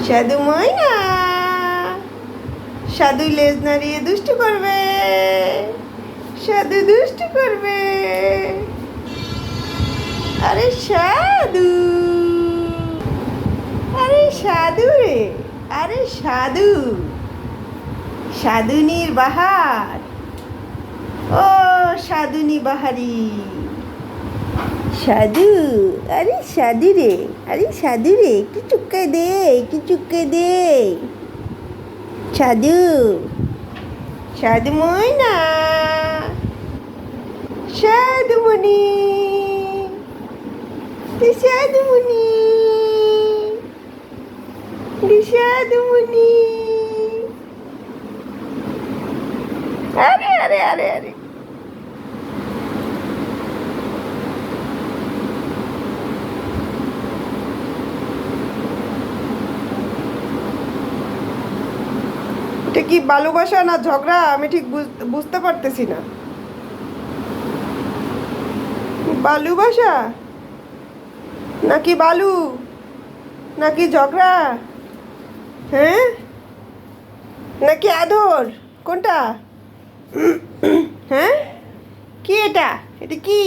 সাধু ময়না, সাধু লেজ নাড়িয়ে দুষ্টু করবে, সাধু দুষ্টু করবে। আরে সাধু, আরে সাধু রে, আরে সাধু, সাধুনির বাহার, ও সাধুনি বাহারি। সাধু, আরে সাধু রে, আরে সাধু রে, একটু চুক্কে দে, একটু চুক্কে দে। সাধু, সাধু ময়না, সাধুমণি, সাধুমণি, সাধুমণি। আরে আরে আরে আরে, এটা কি ভালোবাসা না ঝগড়া আমি ঠিক বুঝতে পারতেছি না। ভালোবাসা নাকি বালু নাকি ঝগড়া, হ্যাঁ নাকি আদর, কোনটা? হ্যাঁ কি এটা, এটা কি?